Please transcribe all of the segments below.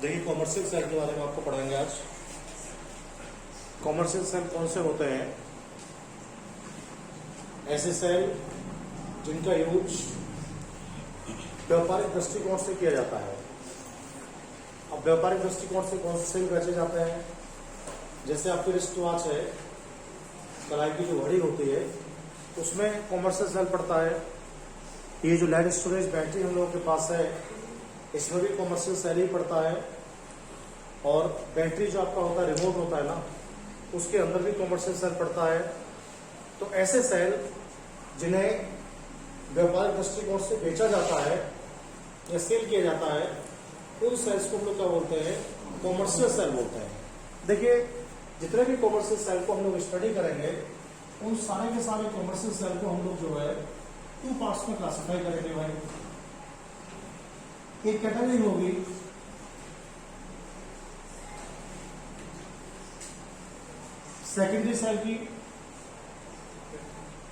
देखिए commercial cell के बारे में आपको पढ़ाएंगे आज। कॉमर्शियल सेल कौन से होते हैं? ऐसे सेल जिनका यूज व्यापारिक दृष्टिकोण से किया जाता है। अब व्यापारिक दृष्टिकोण से कौन से सेल बेचे जाते हैं? जैसे आपकी रिस्ट वॉच है, कलाई की जो घड़ी होती है, उसमें कॉमर्शियल सेल पड़ता है। ये जो लैड स्टोरेज बैटरी हम लोगों के पास है, इसमें भी कॉमर्शियल सेल ही पड़ता है। और बैटरी जो आपका होता है, रिमोट होता है ना, उसके अंदर भी कॉमर्शियल सेल पड़ता है। तो ऐसे सेल जिन्हें व्यापारिक दृष्टिकोण से बेचा जाता है या सेल किया जाता है, उन सेल्स को हम लोग क्या बोलते हैं? कॉमर्शियल सेल बोलते हैं। देखिए जितने भी कॉमर्शियल सेल को हम लोग स्टडी करेंगे, उन सारे के सारे कॉमर्शियल सेल को हम लोग जो है 2 पार्ट्स में क्लासिफाई करेंगे भाई। एक कैटेगरी होगी सेकेंडरी सेल की,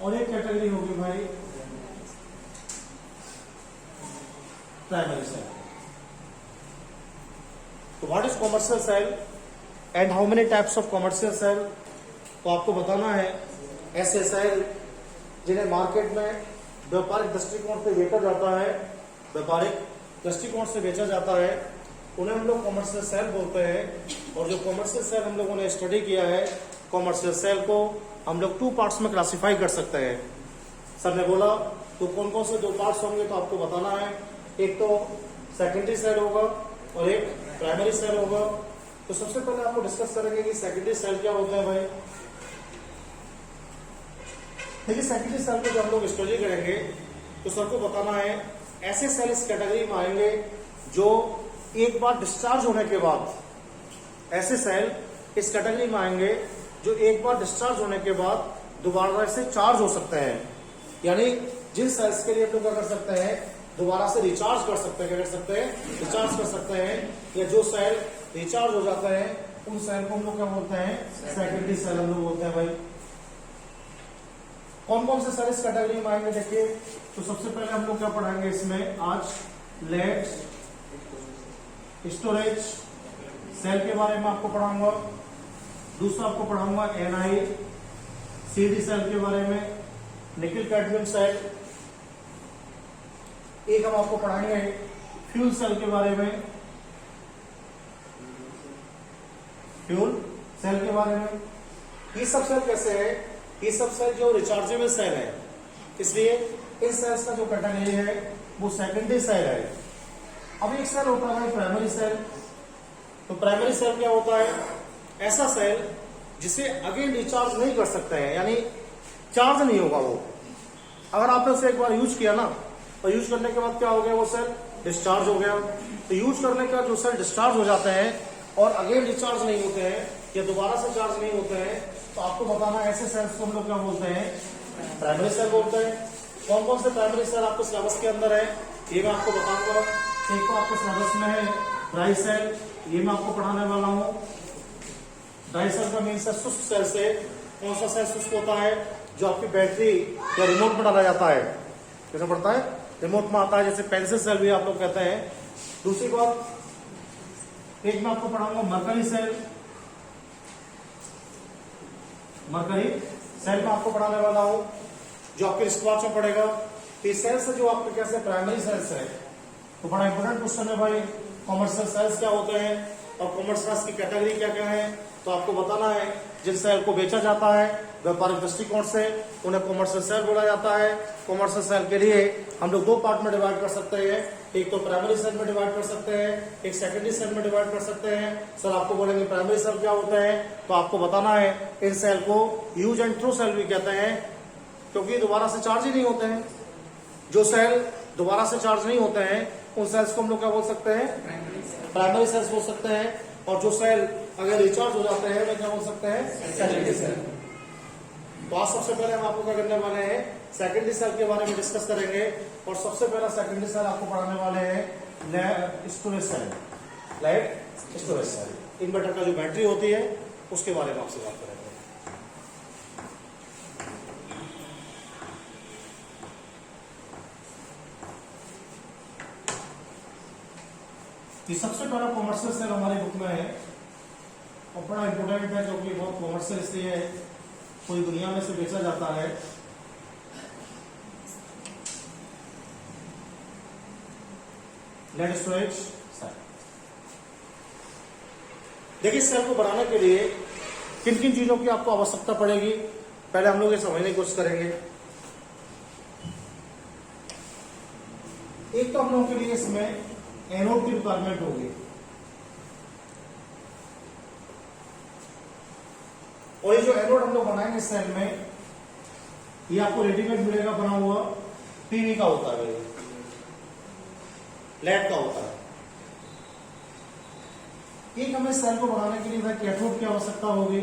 और एक कैटेगरी होगी भाई प्राइमरी सेल। तो what is commercial cell and how many types of commercial cell? तो आपको बताना है ऐसे सेल जिन्हें मार्केट में व्यापारिक दृष्टिकोण से बेचा जाता है, व्यापारिक दृष्टिकोण से बेचा जाता है, उन्हें हम लोग कॉमर्शियल सेल बोलते हैं। और जो कॉमर्शियल सेल हम लोगों ने स्टडी किया है, कॉमर्शियल सेल को हम लोग 2 पार्ट्स में क्लासिफाई कर सकते हैं। सर ने बोला तो कौन कौन से 2 पार्ट्स होंगे, तो आपको बताना है। एक तो सेकेंडरी सेल होगा और एक प्राइमरी सेल होगा। तो सबसे पहले आपको डिस्कस करेंगे कि सेकेंडरी सेल क्या होता है भाई। देखिए सेकेंडरी सेल को जब हम लोग स्टडी करेंगे तो सर को बताना है ऐसे सेल इस कैटेगरी में आएंगे जो एक बार डिस्चार्ज होने के बाद, ऐसे सेल इस कैटेगरी में आएंगे जो एक बार डिस्चार्ज होने के बाद दोबारा से चार्ज हो सकते हैं। यानी जिन सेल्स के लिए हम लोग क्या कर सकते हैं, दोबारा से रिचार्ज कर सकते हैं। क्या कर सकते हैं? रिचार्ज कर सकते हैं। या जो सेल रिचार्ज हो जाते हैं, उन सेल को हम लोग क्या बोलते हैं? सेकेंडरी सेल हम लोग बोलते हैं भाई। कौन कौन से सेल इस कैटेगरी में आएंगे देखिए। तो सबसे पहले हम लोग क्या पढ़ाएंगे इसमें आज? लेड स्टोरेज सेल के बारे में आपको पढ़ाऊंगा। दूसरा आपको पढ़ाऊंगा NiCd सेल के बारे में, निकिल कैडमियम सेल। एक हम आपको पढ़ाएंगे फ्यूल सेल के बारे में, फ्यूल सेल के बारे में। ये सब सेल कैसे है? ये सब सेल जो रिचार्जेबल सेल है, इसलिए इन सेल्स का जो कैटेगरी है वो सेकेंडरी सेल है। अब एक सेल होता है प्राइमरी सेल। तो प्राइमरी सेल क्या होता है? ऐसा सेल जिसे अगेन रिचार्ज नहीं कर सकते हैं, यानी चार्ज नहीं होगा वो। अगर आपने उसे एक बार यूज किया ना, और यूज करने के बाद क्या हो गया, वो सेल डिस्चार्ज हो गया। तो यूज करने के बाद जो सेल डिस्चार्ज हो जाते हैं और अगेन रिचार्ज नहीं होते हैं या दोबारा से चार्ज नहीं होते हैं, तो आपको बताना ऐसे सेल्स को हम लोग क्या बोलते हैं? प्राइमरी सेल बोलते हैं। कौन कौन से प्राइमरी सेल आपको सिलेबस के अंदर है, ये मैं आपको बताऊंगा। एक तो आपके सिलेबस में है ड्राई सेल, ये मैं आपको पढ़ाने वाला हूँ। ड्राई सेल का मीन्स है शुष्क सेल से। कौन सा सेल शुष्क होता है? जो आपकी बैटरी या रिमोट में डाला जाता है। कैसे पड़ता है? रिमोट में आता है, जैसे पेंसिल सेल भी आप लोग कहते हैं। दूसरी बात, एक मैं आपको पढ़ाऊंगा मरकरी सेल। मरकरी सेल में आपको पढ़ाने वाला हूं, जो आपके रिस्टवॉच में पड़ेगा। तो ये सेल्स जो आपके कैसे प्राइमरी सेल्स है, तो बड़ा इंपॉर्टेंट क्वेश्चन है भाई। कॉमर्शियल सेल्स क्या होते हैं और कॉमर्शियल सेल्स की कैटेगरी क्या क्या है, तो आपको बताना है। जिन सेल को बेचा जाता है व्यापारिक दृष्टिकोण से, उन्हें कॉमर्शियल सेल बोला जाता है। कॉमर्शियल सेल के लिए हम लोग 2 पार्ट में डिवाइड कर सकते हैं। एक तो प्राइमरी सेल में डिवाइड कर सकते हैं, एक सेकेंडरी सेल में डिवाइड कर सकते हैं। सर आपको बोलेंगे प्राइमरी सेल क्या होता है, तो आपको बताना है इन सेल को यूज एंड थ्रो सेल भी कहते हैं, क्योंकि दोबारा से चार्ज ही नहीं होते हैं। जो सेल दोबारा से चार्ज नहीं होते हैं, उन सेल्स को हम लोग क्या बोल सकते हैं? प्राइमरी सेल्स बोल सकते हैं। और जो सेल अगर रिचार्ज हो जाते हैं, वे क्या बोल सकते हैं? Secondary cell. तो आज सबसे पहले हम आपको क्या करने वाले हैं? सेकेंडरी सेल के बारे में डिस्कस करेंगे। और सबसे पहला सेकेंडरी सेल आपको पढ़ाने वाले हैं lead storage cell. Lead storage cell, inverter का जो बैटरी होती है उसके बारे में आपसे बात करेंगे। ये सबसे पहला कॉमर्शियल सेल हमारी बुक में है और बड़ा इंपोर्टेंट है, जो कि बहुत कॉमर्शियल इसलिए है, पूरी दुनिया में से बेचा जाता है। Lead storage cell. देखिए इस सेल को बनाने के लिए किन किन चीजों की आपको आवश्यकता पड़ेगी, पहले हम लोग ये समझने की कोशिश करेंगे। एक तो हम लोगों के लिए इसमें एनोड की रिक्वायरमेंट होगी, और ये जो एनोड हम लोग बनाएंगे सेल में, ये आपको रेडीमेड मिलेगा बना हुआ, पीवी का होता है, लेड का होता है। एक हमें सेल को बनाने के लिए कैथोड की आवश्यकता होगी,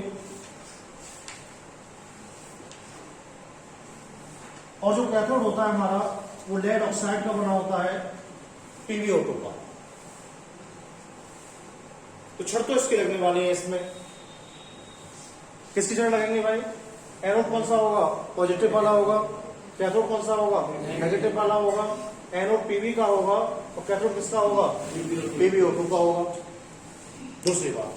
और जो कैथोड होता है हमारा वो लेड ऑक्साइड का बना होता है, PbO2 का। तो छड़ तो इसकी लगने वाली है। इसमें किसकी छड़ लगेंगे भाई? एनोड कौन सा होगा? पॉजिटिव वाला होगा। कैथोड कौन सा होगा? नेगेटिव वाला होगा। एनोड पीवी का होगा और कैथोड किसका होगा? PbO2 का होगा। दूसरी बात,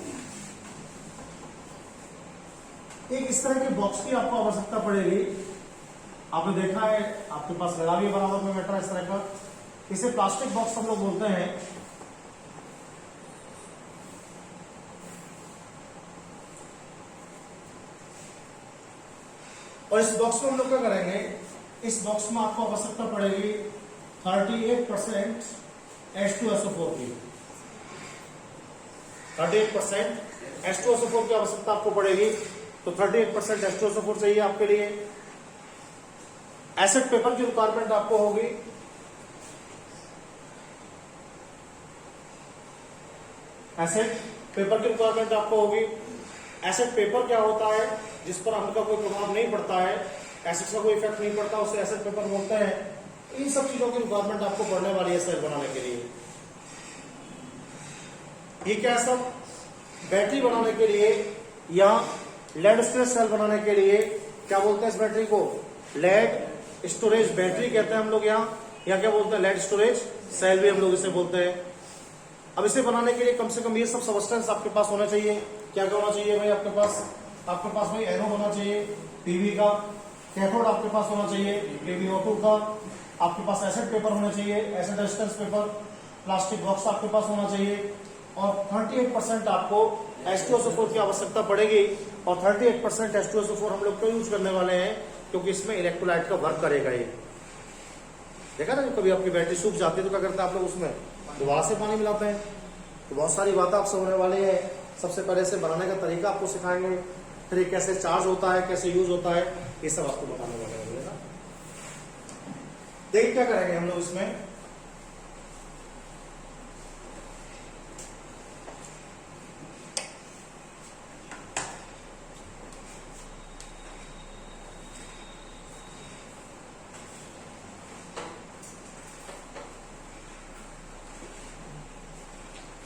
एक इस तरह के बॉक्स की आपको आवश्यकता पड़ेगी। आपने देखा है आपके पास लगा भी बराबर में बैठा इस तरह का, इसे प्लास्टिक बॉक्स हम लोग बोलते हैं। और इस बॉक्स में हम लोग क्या करेंगे, इस बॉक्स में आपको आवश्यकता पड़ेगी 38% H2SO4 की। 38% H2SO4 की आवश्यकता आपको पड़ेगी। तो 38% H2SO4 चाहिए आपके लिए। एसिड पेपर की रिक्वायरमेंट आपको होगी। एसिड पेपर की रिक्वायरमेंट आपको होगी। एसिड पेपर क्या होता है? जिस पर अम्ल का कोई प्रभाव नहीं पड़ता है, एसिड का कोई इफेक्ट नहीं पड़ता, उसे एसिड पेपर बोलते हैं। इन सब चीजों की रिक्वायरमेंट आपको पड़ने वाली है सेल बनाने के लिए। ये क्या सब? बैटरी बनाने के लिए या लेड स्टोरेज सेल बनाने के लिए क्या बोलते हैं इस बैटरी को? लेड स्टोरेज बैटरी कहते हैं हम लोग यहाँ, या क्या बोलते हैं? लेड स्टोरेज सेल भी हम लोग इसे बोलते हैं। अब इसे बनाने के लिए कम से कम ये सब सबस्टेंस आपके पास होना चाहिए। क्या क्या होना चाहिए भाई आपके पास? आपके पास भाई एनोड होना चाहिए पीवी का, कैथोड आपके पास होना चाहिए PbO2 का, आपके पास एसिड पेपर होना चाहिए, acid resistance paper, plastic box आपके पास होना चाहिए, और 38% आपको H2SO4 की आवश्यकता पड़ेगी। और 38% H2SO4 हम लोग क्यों यूज करने वाले हैं? क्योंकि इसमें इलेक्ट्रोलाइट का वर्क करेगा ये। देखा ना, जब कभी आपकी बैटरी सूख जाती है तो क्या करते हैं आप लोग? उसमें दोबारा से पानी मिलाते हैं। तो बहुत सारी बातें आपसे होने वाली है। सबसे पहले इसे बनाने का तरीका आपको सिखाएंगे, फिर ये कैसे चार्ज होता है, कैसे यूज होता है, ये सब आपको बताने वाले हैं। देखिए क्या करेंगे हम लोग इसमें।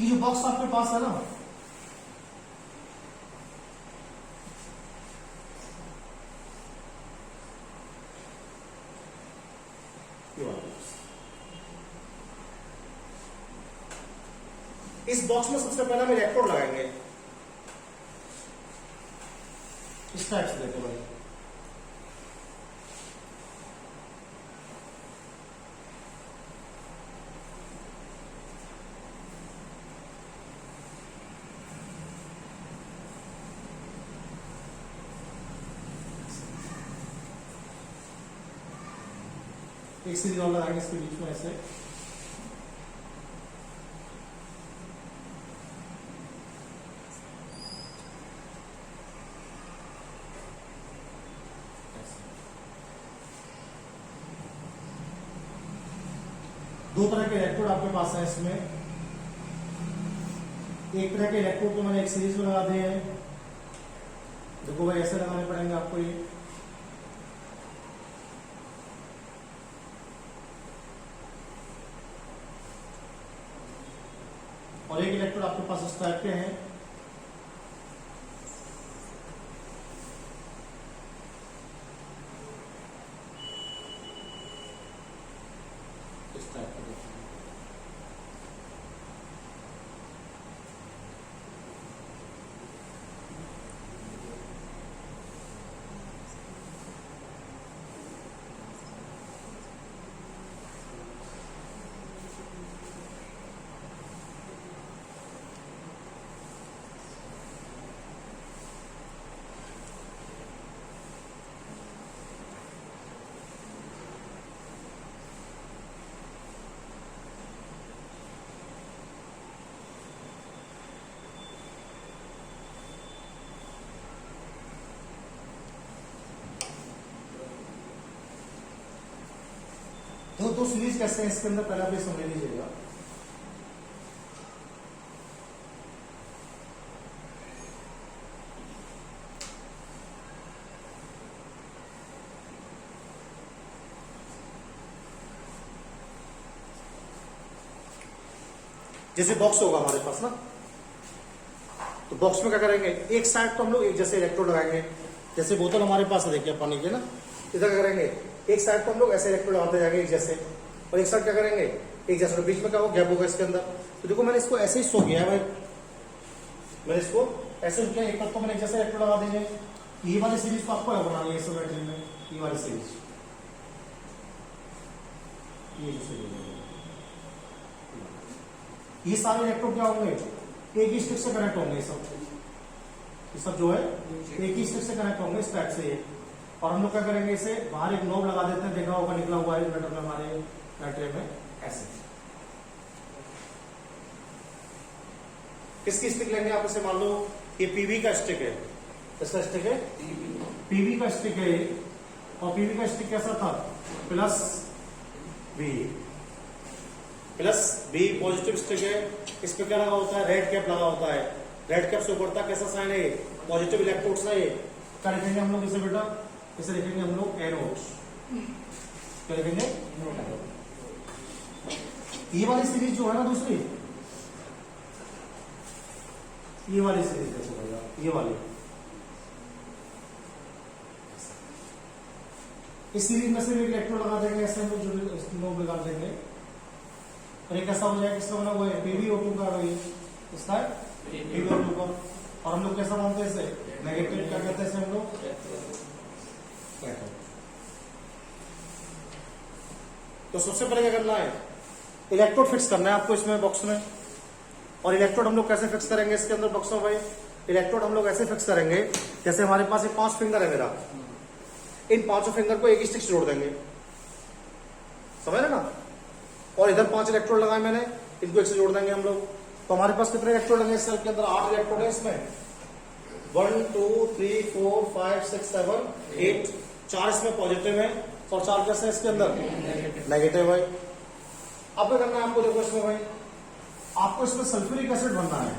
ये जो बॉक्स आपके पास है ना, इस बॉक्स में सबसे पहले हम इलेक्ट्रोड लगाएंगे इस टाइप से। देखो भाई, एक सीरीज और लगाएंगे इसके बीच में ऐसे। दो तरह के इलेक्ट्रोड आपके पास है इसमें। एक तरह के इलेक्ट्रोड को मैंने एक सीरीज में लगा दिए हैं। देखो भाई, ऐसे लगाने पड़ेंगे आपको ये। और एक इलेक्ट्रोड आपके पास इस टाइप के हैं। इस टाइप के दो सीरीज कैसे हैं इसके अंदर, पहले आप ये समझ लीजिएगा। जैसे बॉक्स होगा हमारे पास ना, तो बॉक्स में क्या करेंगे, एक साइड तो हम लोग एक जैसे इलेक्ट्रोड लगाएंगे, जैसे बोतल हमारे पास है देखिए पानी के ना, इधर क्या करेंगे, एक साइड तो हम लोग ऐसे इलेक्ट्रोड लगाते जाएंगे एक जैसे, और एक साइड क्या करेंगे एक जैसे, बीच में क्या होगा गैप होगा इसके अंदर। तो देखो मैंने इसको ऐसे ही सो किया है भाई, मैंने इसको ऐसे किया, एक तक तो मैंने एक जैसे इलेक्ट्रोड लगा देंगे। ये वाली सीरीज तो आपको बनानी है बैटरी में, ये वाली सीरीज, ये सारे इलेक्ट्रोड क्या होंगे, एक ही स्टिक से कनेक्ट होंगे, ये सब जो है एक ही स्टिक से कनेक्ट होंगे इस टाइप से ये। और हम लोग क्या करेंगे, इसे बाहर एक नोब लगा देते हैं, देखा होगा निकला हुआ है इन्वर्टर में, हमारे बैटरी में ऐसे। किसकी स्टिक लेंगे आप, इसे मान लो ये पीवी का स्टिक है, इसका स्टिक है पीवी का स्टिक है, और पीवी का स्टिक कैसा था, प्लस बी पॉजिटिव स्टिक है। इस पे क्या लगा होता है, रेड कैप लगा होता है, रेड कैप से ऊपर कैसा साइन है, पॉजिटिव इलेक्ट्रोड्स है। क्या लिखेंगे हम लोग इसे बेटा, इसे लिखेंगे हम लोग एनोड्स, क्या लिखेंगे। ये वाली सीरीज जो है ना दूसरी, ये वाली सीरीज कैसे बनेगा, ये वाली, इस सीरीज में से एक इलेक्ट्रोड लगा देंगे ऐसे, हम लोग नोब लगा देंगे, और एक ऐसा हो जाएगा, किसका बना हुआ है, PbO2 का, इसका PbO2 का। और हम लोग कैसा मानते हैं इसे, नेगेटिव, क्या कहते हैं इसे हम लोग, तो सबसे पहले क्या करना है, इलेक्ट्रोड फिक्स करना है आपको इसमें बॉक्स में। और इलेक्ट्रोड हम लोग कैसे फिक्स करेंगे इसके अंदर बॉक्स में भाई, इलेक्ट्रोड हम लोग ऐसे फिक्स करेंगे, जैसे हमारे पास एक 5 फिंगर है मेरा, इन 5 फिंगर को एक ही स्टिक से जोड़ देंगे, समझ रहे ना। और इधर 5 इलेक्ट्रोड लगाए मैंने, इनको एक से जोड़ देंगे हम लोग। तो हमारे पास कितने इलेक्ट्रोड हैं इस सेल के अंदर, 8 इलेक्ट्रोड है इसमें, 1 2 3 4 5 6 7 8, 4 इसमें पॉजिटिव है और 4 कैसे है इसके अंदर नेगेटिव है। अब क्या करना है आपको, देखो इसमें भाई, आपको इसमें सल्फ्यूरिक एसिड भरना है,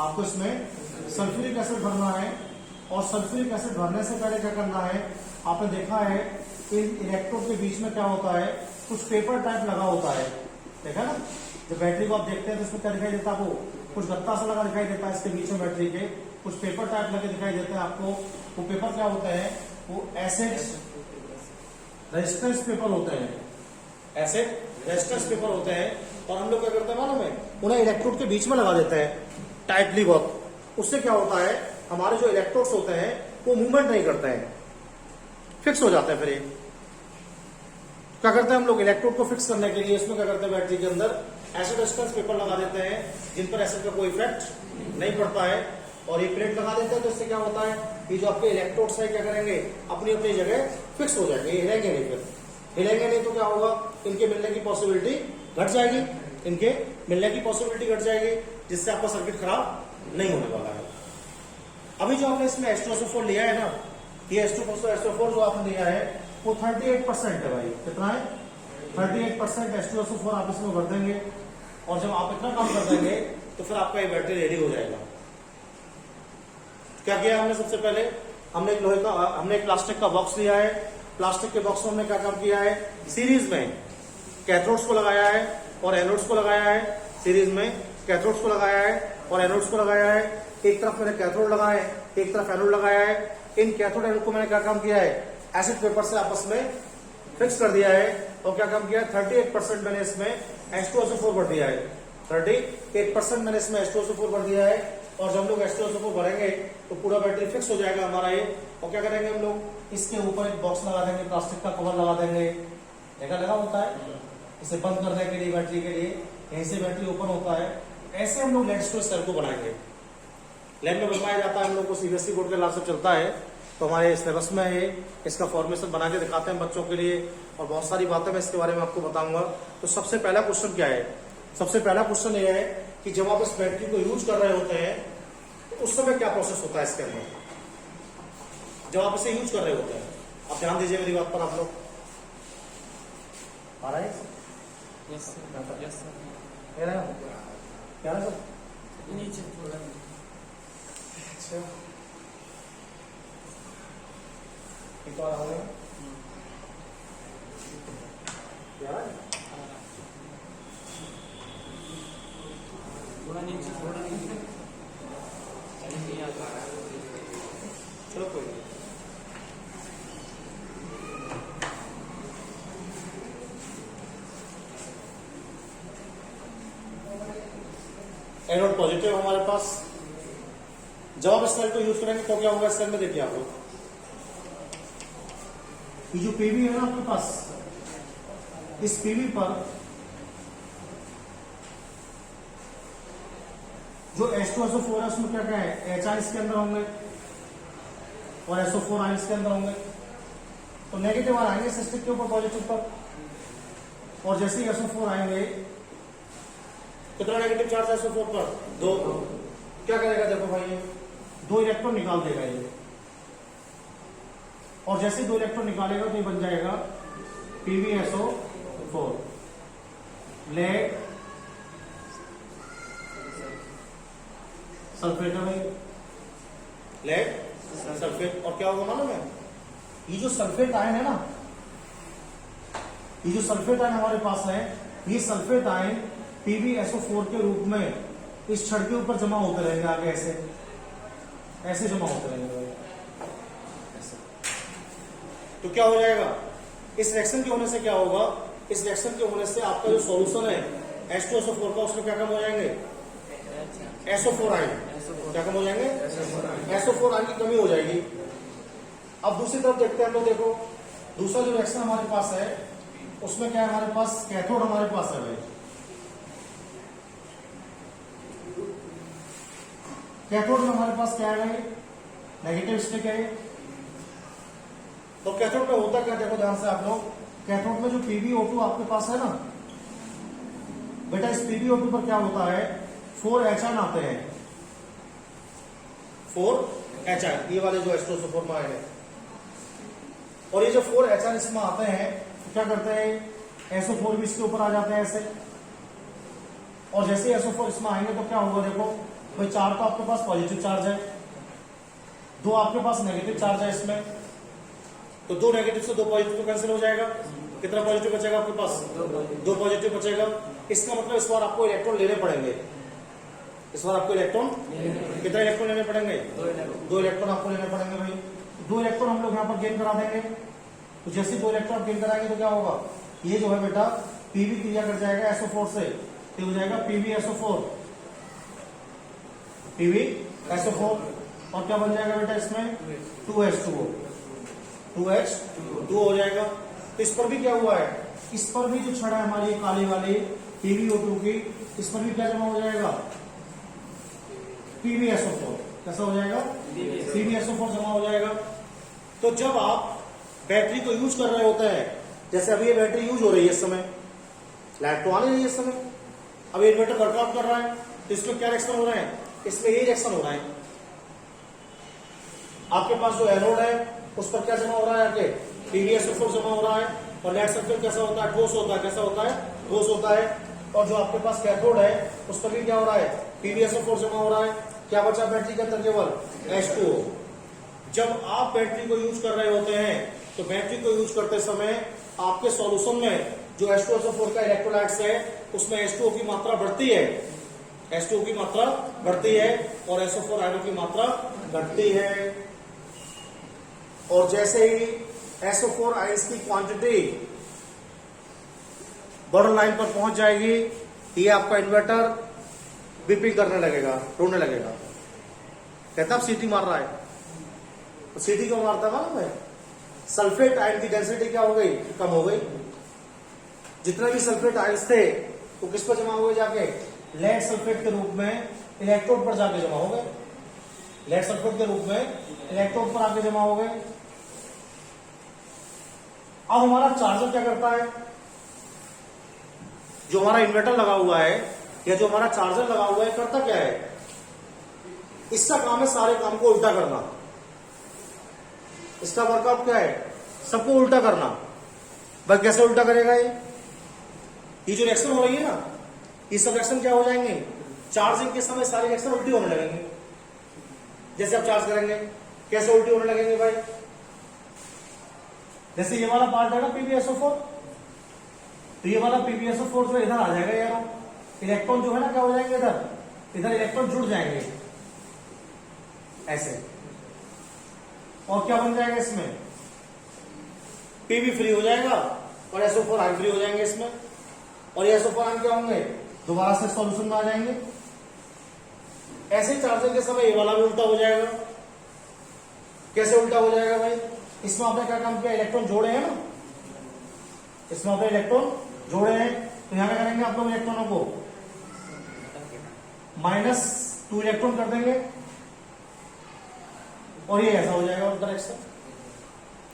आपको इसमें सल्फ्यूरिक एसिड भरना है। और सल्फ्यूरिक एसिड भरने से पहले क्या करना है, आपने देखा है इन इलेक्ट्रोड के बीच में क्या होता है, कुछ पेपर टाइप लगा होता है, देखा ना। जब बैटरी को आप देखते हैं तो इसमें क्या दिखाई देता है आपको, कुछ गत्ता सा लगा दिखाई देता है इसके बीच में, बैटरी के कुछ पेपर टाइप लगे दिखाई देते हैं आपको। वो पेपर क्या होते हैं, वो एसिड रेजिस्टेंस पेपर होते हैं, एसिड रेजिस्टेंस पेपर होते हैं। और हम लोग क्या करते हैं मालूम है, उन्हें इलेक्ट्रोड के बीच में लगा देते हैं टाइटली बहुत। उससे क्या होता है, हमारे जो इलेक्ट्रोड्स होते हैं वो मूवमेंट नहीं करते हैं, फिक्स हो जाते हैं। फिर ये क्या करते हैं हम लोग, इलेक्ट्रोड को फिक्स करने के लिए इसमें क्या करते हैं, बैटरी के अंदर एसिड रेजिस्टेंस पेपर लगा देते हैं, जिन पर एसिड का कोई इफेक्ट नहीं पड़ता है। और ये प्लेट लगा देते हैं, तो इससे क्या होता है, ये जो आपके इलेक्ट्रोड्स है क्या करेंगे, अपनी अपनी जगह फिक्स हो जाएंगे, हिलेंगे नहीं। फिर हिलेंगे नहीं तो क्या होगा, इनके मिलने की पॉसिबिलिटी घट जाएगी, इनके मिलने की पॉसिबिलिटी घट जाएगी, जिससे आपका सर्किट खराब नहीं होने वाला है। अभी जो आपने इसमें H2SO4 लिया है ना, ये H2SO4 जो आपने लिया है वो 38% है भाई, कितना है, 38% H2SO4 आप इसमें भर देंगे। और जब आप इतना काम कर देंगे तो फिर आपका ये बैटरी रेडी हो जाएगा। क्या किया हमने, सबसे पहले हमने एक लोहे का, हमने एक प्लास्टिक का बॉक्स लिया है, प्लास्टिक के बॉक्स में हमने क्या काम किया है, सीरीज में कैथोड्स को लगाया है और एनोड्स को लगाया है, सीरीज में कैथोड्स को लगाया है और एनोड्स को लगाया है। एक तरफ मैंने कैथोड लगाया है, एक तरफ एनोड लगाया है। इन कैथोड एनोड को मैंने क्या काम किया है, एसिड पेपर से आपस में फिक्स कर दिया है। और क्या काम किया है, 38% मैंने इसमें H2SO4 भर दिया है, 38% मैंने इसमें H2SO4 भर दिया है। और जब हम लोग H2SO4 भरेंगे तो पूरा बैटरी फिक्स हो जाएगा हमारा ये। और क्या करेंगे हम लोग, इसके ऊपर एक बॉक्स लगा देंगे, प्लास्टिक का कवर लगा देंगे, देखा लगा होता है, इसे बंद करने के लिए बैटरी के लिए, यहीं से बैटरी ओपन होता है। ऐसे हम लोग लेड स्टोरेज सेल को बनाएंगे। लैब में बनवाया जाता है, हम लोग को CBSE बोर्ड के लाभ से चलता है, तो हमारे सिलेबस में है, इसका फॉर्मेशन बना के दिखाते हैं बच्चों के लिए। और बहुत सारी बातें मैं इसके बारे में आपको बताऊंगा। तो सबसे पहला क्वेश्चन क्या है, सबसे पहला क्वेश्चन ये है कि जब आप इस बैटरी को यूज कर रहे होते हैं तो उस समय क्या प्रोसेस होता है इसके अंदर, जब आप इसे यूज कर रहे होते हैं। आप ध्यान दीजिए मेरी बात पर आप लोग, आ रहा है यस सर यस सर कह रहा है क्या रहा है सर नीचे थोड़ा अच्छा एक और आ रहा है क्या रहा है थोड़ा नीचे नहीं आता चलो कोई नहीं। एनोड पॉजिटिव हमारे पास। जब आप इस सेल को यूज करेंगे तो क्या होगा इस सेल में, देखिए आप लोग ये जो पीवी है ना आपके पास, इस पीवी पर जो H2SO4 है उसमें क्या क्या है, H आयंस के अंदर होंगे और SO4 आयंस के अंदर होंगे। तो नेगेटिव आयन आएंगे सिस्टिक के ऊपर पॉजिटिव पर, और जैसे ही SO4 आएंगे, कितना नेगेटिव चार्ज है SO4 पर, 2। क्या करेगा देखो भाई, ये 2 इलेक्ट्रॉन निकाल देगा ये, और जैसे ही 2 इलेक्ट्रॉन निकालेगा तो ये बन जाएगा PbSO4 लेड सल्फेट है भाई, लेड सल्फेट। और क्या होगा मालूम है, ये जो सल्फेट आयन है ना, ये जो सल्फेट आयन हमारे पास है, ये सल्फेट आयन PbSO4 के रूप में इस छड़ के ऊपर जमा होते रहेंगे आगे, ऐसे ऐसे जमा होते रहेंगे भाई, ऐसे। तो क्या हो जाएगा, इस रिएक्शन के होने से क्या होगा, इस रिएक्शन के होने से आपका जो सॉल्यूशन है H2SO4 का, उसमें क्या कम हो जाएंगे, SO4 आयन क्या कम हो जाएंगे, SO4 आयन की कमी हो जाएगी। अब दूसरी तरफ देखते हैं हम लोग, देखो दूसरा जो रिएक्शन हमारे पास है उसमें क्या है, हमारे पास कैथोड हमारे पास है भाई। कैथोड में हमारे पास क्या है, नेगेटिव स्टिक है। तो कैथोड में होता क्या, देखो ध्यान से आप लोग, कैथोड में जो PbO2 आपके पास है ना बेटा, इस PbO2 पर क्या होता है, 4 H आयन आते हैं, 4 H आयन, ये वाले जो H2SO4 में आए हैं। और ये जो 4 H आयन इसमें आते हैं तो क्या करते हैं, SO4 भी इसके ऊपर आ जाते हैं ऐसे, और जैसे ही SO4 इसमें आएंगे तो क्या होगा, देखो भाई 4 तो आपके पास पॉजिटिव चार्ज है, 2 आपके पास नेगेटिव चार्ज है इसमें, तो 2 नेगेटिव से 2 पॉजिटिव तो कैंसिल हो जाएगा, कितना पॉजिटिव बचेगा आपके पास, 2 पॉजिटिव बचेगा। इसका मतलब इस बार आपको इलेक्ट्रॉन लेने पड़ेंगे, इस बार आपको इलेक्ट्रॉन कितना इलेक्ट्रॉन लेने पड़ेंगे, 2 इलेक्ट्रॉन आपको लेने पड़ेंगे भाई। 2 इलेक्ट्रॉन हम लोग यहाँ पर गेन करा देंगे, तो जैसे 2 इलेक्ट्रॉन गेन कराएंगे तो क्या होगा, ये जो है बेटा पीवी क्रिया कर जाएगा SO4 से, तो हो जाएगा PbSO4, PbSO4, और क्या बन जाएगा बेटा इसमें 2H2O, 2H2O हो जाएगा। तो इस पर भी क्या हुआ है, इस पर भी जो छड़ है हमारी काली वाली PbO2 की, इस पर भी क्या जमा हो जाएगा, PbSO4, कैसा हो जाएगा, PbSO4 जमा हो जाएगा। तो जब आप बैटरी को यूज कर रहे होते हैं, जैसे अभी ये बैटरी यूज हो रही है इस समय, लाइट तो आ नहीं रही है इस समय, अब इन्वर्टर वर्कआउट कर रहा है, तो इसमें क्या रिएक्शन हो रहा है, इसमें ये रिएक्शन हो रहा है। आपके पास जो एनोड है उस पर क्या जमा हो रहा है, आगे PbSO4 जमा हो रहा है, और लेड सल्फेट कैसा होता है, ठोस होता है, कैसा होता है, ठोस होता है। और जो आपके पास कैथोड है उस पर भी क्या हो रहा है, PbSO4 जमा हो रहा है। क्या बचा बैटरी के अंदर, केवल H2O। जब आप बैटरी को यूज कर रहे होते हैं तो बैटरी को यूज करते समय आपके सॉल्यूशन में जो H2SO4 का इलेक्ट्रोलाइट्स है उसमें H2O की मात्रा बढ़ती है, H2O की मात्रा बढ़ती है, और SO4 आयनों की मात्रा घटती है। और जैसे ही SO4 आयंस की क्वांटिटी बॉर्डर लाइन पर पहुंच जाएगी, ये आपका इन्वर्टर बीपिंग करने लगेगा, रोने लगेगा, कहता अब सीटी मार रहा है। तो सीटी क्यों मारता है मालूम है, सल्फेट आयन की डेंसिटी क्या हो गई, कम हो गई। जितने भी सल्फेट आयंस थे वो किस पर जमा हुए, जाके लेड सल्फेट के रूप में इलेक्ट्रोड पर जाके जमा हो गए, लेड सल्फेट के रूप में इलेक्ट्रोड पर आके जमा हो गए। अब हमारा चार्जर क्या करता है, जो हमारा इन्वर्टर लगा हुआ है या जो हमारा चार्जर लगा हुआ है, करता क्या है, इसका काम है सारे काम को उल्टा करना। इसका वर्कआउट क्या है, सबको उल्टा करना। भाई कैसे उल्टा करेगा ये, ये जो रिएक्शन हो रही है ना, ये सब रिएक्शन क्या हो जाएंगे, चार्जिंग के समय सारे रिएक्शन उल्टी होने लगेंगे। जैसे आप चार्ज करेंगे कैसे उल्टी होने लगेंगे भाई, जैसे ये वाला पार्ट है ना PbSO4, तो ये वाला PbSO4 जो इधर आ जाएगा यार, इलेक्ट्रॉन जो है ना क्या हो जाएंगे इधर इलेक्ट्रॉन जुड़ जाएंगे ऐसे, और क्या बन जाएगा इसमें, Pb फ्री हो जाएगा और SO4 आयन फ्री हो जाएंगे इसमें, और ये SO4 आयन क्या होंगे, दोबारा से सॉल्यूशन में आ जाएंगे। ऐसे चार्जिंग के समय ये वाला भी उल्टा हो जाएगा। कैसे उल्टा हो जाएगा भाई, इसमें आपने क्या काम किया, इलेक्ट्रॉन जोड़े हैं ना, इसमें आपने इलेक्ट्रॉन जोड़े हैं, तो यहां क्या करेंगे आप लोग, इलेक्ट्रॉनों को -2 इलेक्ट्रॉन कर देंगे, और ये ऐसा हो जाएगा उनका रिएक्शन।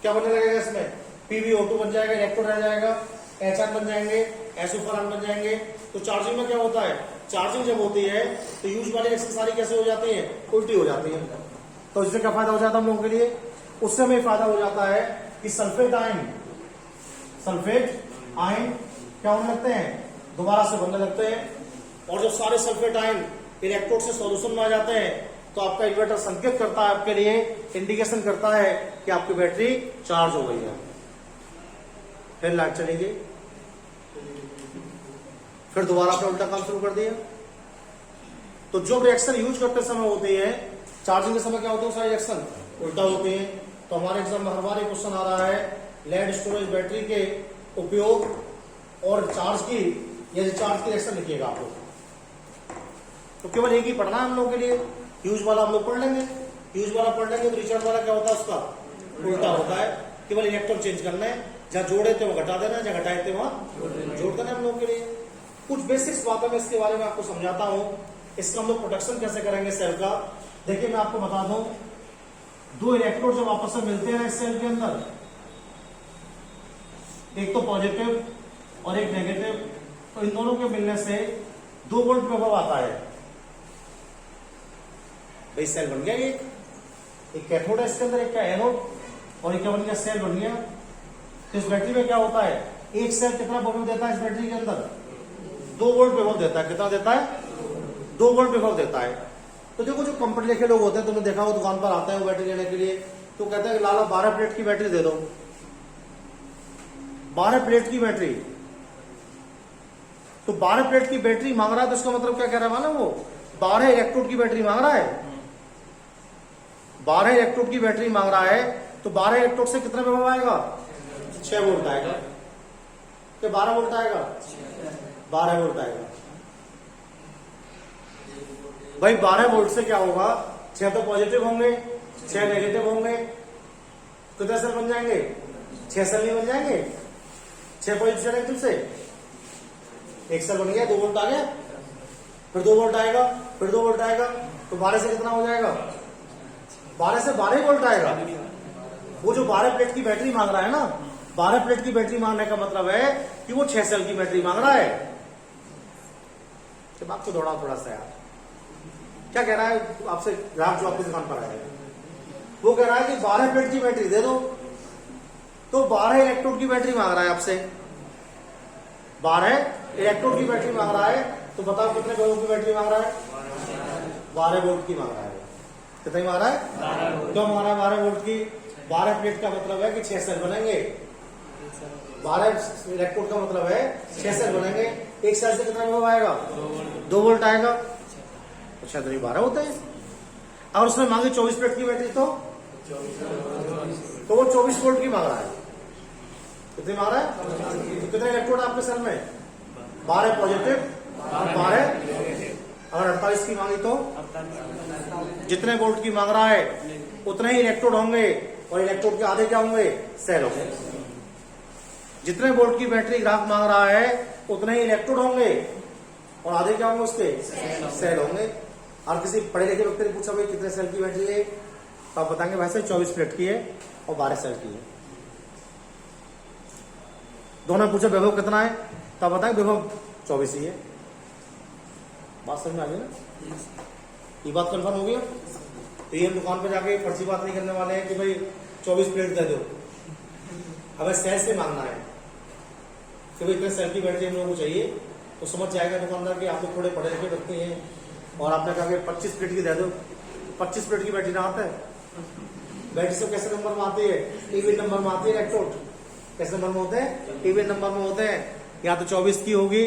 क्या बनने लगेगा इसमें, PbO2 बन जाएगा, इलेक्ट्रॉन रह जाएगा, H बन जाएंगे, SO4 बन जाएंगे। तो चार्जिंग में क्या होता है, चार्जिंग जब होती है तो यूज वाली रिएक्शन सारी कैसे हो जाती है, उल्टी हो जाती है। तो इससे क्या फायदा हो जाता है हम लोगों के लिए, उससे हमें फायदा हो जाता है कि सल्फेट आयन क्या होने लगते हैं, दोबारा से बनने लगते हैं, और जब सारे सल्फेट आयन इलेक्ट्रोड से सॉल्यूशन में आ जाते हैं तो आपका इन्वर्टर संकेत करता है, आपके लिए इंडिकेशन करता है कि आपकी बैटरी चार्ज हो गई है। फिर लाइट चलेगी, फिर दोबारा आपने उल्टा काम शुरू कर दिया। तो जो रिएक्शन यूज करते समय होती है, चार्जिंग के समय क्या होता है, सारे रिएक्शन उल्टा होते हैं। तो हमारे एग्जाम में हर बार एक क्वेश्चन आ रहा है, लेड स्टोरेज बैटरी के उपयोग और चार्ज की, या चार्ज की रिएक्शन लिखिएगा आप लोग। तो केवल एक ही पढ़ना है हम लोग के लिए, यूज वाला हम लोग पढ़ लेंगे, यूज वाला पढ़ लेंगे तो रिचार्ज वाला क्या होता है, उसका उल्टा होता है। केवल इलेक्ट्रॉन चेंज करना है, जहां जोड़े थे वहां घटा देना, जहां घटाए थे वहां जोड़ देना हम लोग के लिए। कुछ बेसिक्स बातें मैं इसके बारे में आपको समझाता हूं, इसका हम लोग प्रोटेक्शन कैसे करेंगे सेल का। देखिए मैं आपको बता दूं, दो इलेक्ट्रोड जब आपस में मिलते हैं इस सेल के अंदर, एक तो पॉजिटिव और एक नेगेटिव, तो इन दोनों के मिलने से 2 वोल्ट प्रभाव आता है। भाई सेल बन गया, एक कैथोड है इसके अंदर, एक क्या एनोड, और एक क्या बन गया, सेल बन गया। तो इस बैटरी में क्या होता है, एक सेल कितना वोल्ट देता है इस बैटरी के अंदर, 2 वोल्ट विभव देता है। कितना देता है, 2 वोल्ट विभव देता है। तो देखो जो कंपनी लेके लोग होते हैं, तुमने देखा हो दुकान पर आते हैं वो बैटरी लेने के लिए, तो कहते हैं लाला 12 प्लेट की बैटरी दे दो, 12 प्लेट की बैटरी। तो 12 प्लेट की बैटरी मांग रहा है, तो इसका मतलब क्या कह रहा है मालूम, वो 12 इलेक्ट्रोड की बैटरी मांग रहा है। 12 इलेक्ट्रोड की बैटरी मांग रहा है, तो 12 इलेक्ट्रोड से कितना विभव आएगा, 6 वोल्ट आएगा। तो 12 वोल्ट आएगा, 12 वोल्ट आएगा। भाई 12 वोल्ट से क्या होगा, 6 तो पॉजिटिव होंगे, 6 नेगेटिव होंगे, कितने सेल बन जाएंगे, 6 सेल नहीं बन जाएंगे, 6 पॉजिटिव नेगेटिव से 1 सेल बन गया, 2 वोल्ट आ गया, फिर 2 वोल्ट आएगा, फिर 2 वोल्ट आएगा, तो 12 से कितना हो जाएगा, 12 से 12 वोल्ट आएगा। वो जो 12 प्लेट की बैटरी मांग रहा है ना, 12 प्लेट की बैटरी मांगने का मतलब है कि वो 6 सेल की बैटरी मांग रहा है। जब आपको दौड़ा थोड़ा सा यार, क्या कह रहा है आपसे ग्राहक जो आपकी दुकान पर आया है, वो कह रहा है कि 12 प्लेट की बैटरी दे दो, तो 12 इलेक्ट्रोड की बैटरी मांग रहा है आपसे, 12 इलेक्ट्रोड की बैटरी मांग रहा है। तो बताओ कितने वोल्ट की बैटरी मांग रहा है, 12 वोल्ट की मांग रहा है। कितनी मांग रहा है, क्यों मांग रहा है 12 वोल्ट की, 12 प्लेट का मतलब है कि 6 सेल बनेंगे, 12 इलेक्ट्रोड का मतलब है 6 सेल बनेंगे। एक सेल से कितना विभव आएगा, 2 वोल्ट आएगा। अच्छा तो 12 होते हैं। और उसने मांगी 24 प्लेट की बैटरी, तो वो 24 वोल्ट की मांग रहा है। कितनी मांग रहा है, तो कितने इलेक्ट्रोड आपके सेल में, 12 पॉजिटिव और 12। अगर 48 की मांगी तो जितने वोल्ट की मांग रहा है उतने ही इलेक्ट्रोड होंगे, और इलेक्ट्रोड के आधे क्या होंगे, सेल होंगे। जितने वोल्ट की बैटरी ग्राहक मांग रहा है उतने ही इलेक्ट्रोड होंगे, और आधे क्या होंगे उसके, सेल होंगे। और किसी पढ़े लिखे व्यक्ति ने पूछा भाई कितने सेल की बैटरी है, तो आप बताएंगे वैसे 24 प्लेट की है और 12 सेल की है। दोनों ने पूछा विभव कितना है, तो आप बताएंगे विभव 24 ही है। बात समझ में आ गई ना, ये बात कंफर्म हो गया। तो ये दुकान पे जाके फर्जी बात नहीं करने वाले हैं कि भाई 24 प्लेट दे दो, हमें सेल से मांगना है। कि भाई इतने सेल की बैटरी हम लोगों को चाहिए, तो समझ जाएगा दुकानदार कि आप लोग थोड़े पढ़े लिखे व्यक्ति हैं और आपने कहा कि 25 प्लेट की दे दो। 25 प्लेट की बैटरी ना आता है। बैटरी सब कैसे नंबर में आती है? इवन नंबर में आती है। इलेक्ट्रोड कैसे नंबर में होते हैं? इवन नंबर में होते हैं। या तो 24 की होगी,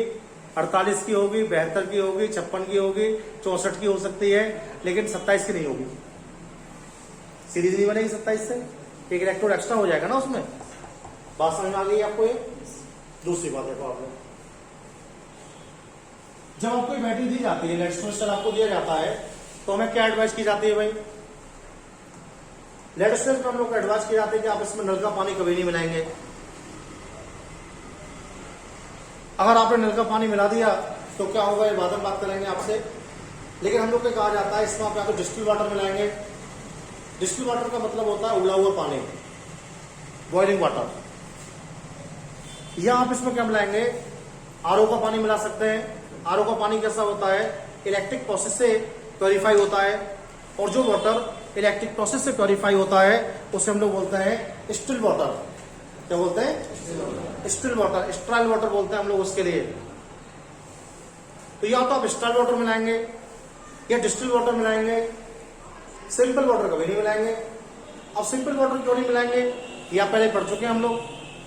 48 की होगी, 72 की होगी, 56 की होगी, 64 की हो सकती है, लेकिन 27 की नहीं होगी। सीरीज नहीं बनेगी 27 से, एक इलेक्ट्रोड एक्स्ट्रा हो जाएगा ना उसमें। बात समझ में आ गई आपको? ये दूसरी बात देखो आपने, जब आपको बैटरी दी जाती है, लेड स्टोरेज आपको दिया जाता है, तो हमें क्या एडवाइस की जाती है भाई? लेड स्टोरेज में हम लोग को एडवाइस की जाती है कि आप इसमें नल का पानी कभी नहीं मिलाएंगे। अगर आपने नल का पानी मिला दिया तो क्या होगा, ये बाद में बात करेंगे आपसे। लेकिन हम लोग को कहा जाता है इसमें आप या तो डिस्टिल वाटर मिलाएंगे। डिस्टिल वाटर का मतलब होता है उबला हुआ पानी, बॉइलिंग वाटर। या आप इसमें क्या मिलाएंगे? आरओ का पानी मिला सकते हैं। आरओ का पानी कैसा होता है? इलेक्ट्रिक प्रोसेस से प्योरीफाई होता है, और जो वाटर इलेक्ट्रिक प्रोसेस से प्योरीफाई होता है उसे हम लोग बोलते हैं स्टिल वाटर। क्या बोलते हैं? स्टिल वाटर, स्ट्राइल वाटर बोलते हैं हम लोग उसके लिए। तो या तो आप स्ट्राइल वाटर मिलाएंगे या डिस्टिल वाटर मिलाएंगे, सिंपल वाटर कभी नहीं मिलाएंगे। अब सिंपल वाटर क्यों नहीं मिलाएंगे? या पहले पढ़ चुके हैं हम लोग।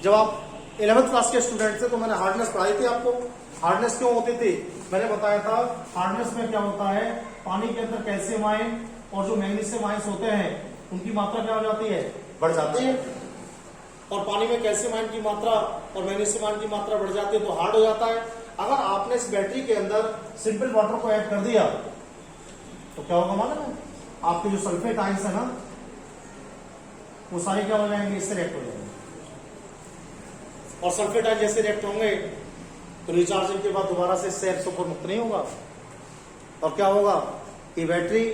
जब आप 11th क्लास के स्टूडेंट थे तो मैंने हार्डनेस पढ़ाई थी आपको। हार्डनेस क्यों होती थी मैंने बताया था। हार्डनेस में क्या होता है, पानी के अंदर कैल्शियम आयन और जो मैग्नीशियम आयन्स होते हैं उनकी मात्रा क्या हो जाती है? बढ़ जाती है। और पानी में कैल्शियम आयन की मात्रा और मैग्नीशियम आयन की मात्रा बढ़ जाती है तो हार्ड हो जाता है। अगर आपने इस बैटरी के अंदर सिंपल वाटर को ऐड कर दिया तो क्या होगा मालूम है? आपके जो सल्फेट आयन्स है ना, वो सारे क्या हो जाएंगे? इससे रिएक्ट हो जाएंगे। और सल्फेट आयन जैसे रिएक्ट होंगे तो रिचार्जिंग के बाद दोबारा से इससे सुपर मुक्त नहीं होगा। और क्या होगा? ये बैटरी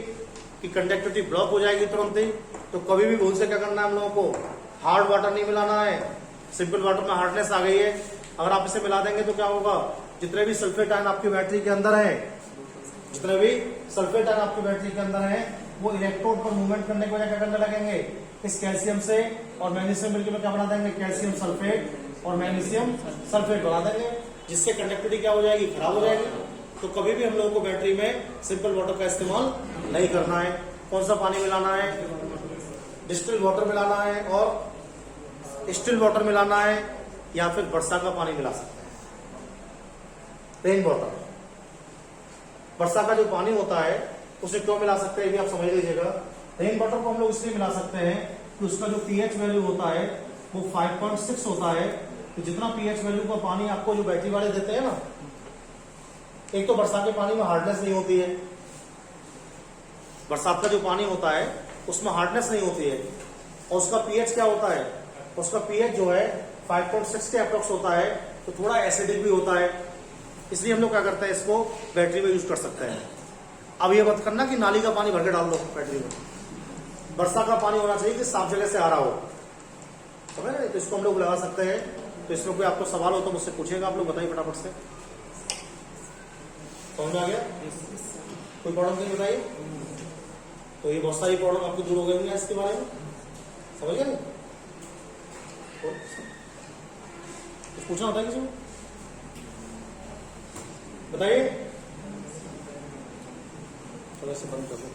की कंडक्टिविटी ब्लॉक हो जाएगी तुरंत ही। तो कभी भी भूल से क्या करना है हम लोगों को? हार्ड वाटर नहीं मिलाना है। सिंपल वाटर में हार्डनेस आ गई है, अगर आप इसे मिला देंगे तो क्या होगा? जितने भी सल्फेट आयन आपकी बैटरी के अंदर है, जितने भी सल्फेट आयन आपकी बैटरी के अंदर है, वो इलेक्ट्रोड पर मूवमेंट करने की वजह क्या करने लगेंगे? इस कैल्शियम से और मैग्नीशियम मिलकर क्या बना देंगे? कैल्शियम सल्फेट और मैग्नीशियम सल्फेट बना देंगे, जिससे कंडक्टिविटी क्या हो जाएगी? खराब हो जाएगी। तो कभी भी हम लोगों को बैटरी में सिंपल वाटर का इस्तेमाल नहीं करना है। कौन सा पानी मिलाना है? डिस्टिल वाटर मिलाना है और स्टिल वाटर मिलाना है, या फिर वर्षा का पानी मिला सकते हैं, रेन वाटर। वर्षा का जो पानी होता है उसे क्यों मिला सकते हैं, ये भी आप समझ लीजिएगा। रेन वाटर को हम लोग इसलिए मिला सकते हैं कि उसका जो पीएच वैल्यू होता है वो 5.6 होता है। तो जितना पीएच वैल्यू का पानी आपको जो बैटरी वाले देते हैं ना, एक तो बरसात के पानी में हार्डनेस नहीं होती है। बरसात का जो पानी होता है उसमें हार्डनेस नहीं होती है, और उसका पीएच क्या होता है? उसका पीएच जो है 5.6 के अप्रोक्स होता है, तो थोड़ा एसिडिक भी होता है। इसलिए हम लोग क्या करते हैं, इसको बैटरी में यूज कर सकते हैं। अब ये मत करना कि नाली का पानी भर के डाल दो बैटरी में। बरसात का पानी होना चाहिए कि साफ जगह से आ रहा हो, समझ रहे? तो इसको हम लोग लगा सकते हैं। तो इसमें कोई आपको सवाल हो तो मुझसे पूछेगा, आप लोग बताइए फटाफट से। समझ में आ गया? कोई प्रॉब्लम नहीं बताइए। तो ये बहुत सारी प्रॉब्लम आपको दूर हो गई होंगी इसके बारे में, समझ गए? कुछ पूछना होता है किसी को? बताइए। थोड़ा सा बंद कर दो।